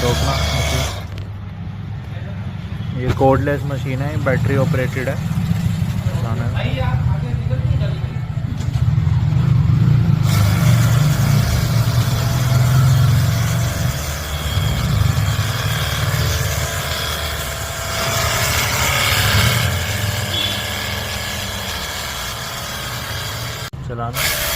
रोकना मशीन। ये cordless machine है, बैटरी ऑपरेटेड है। चलाना है। चलाना।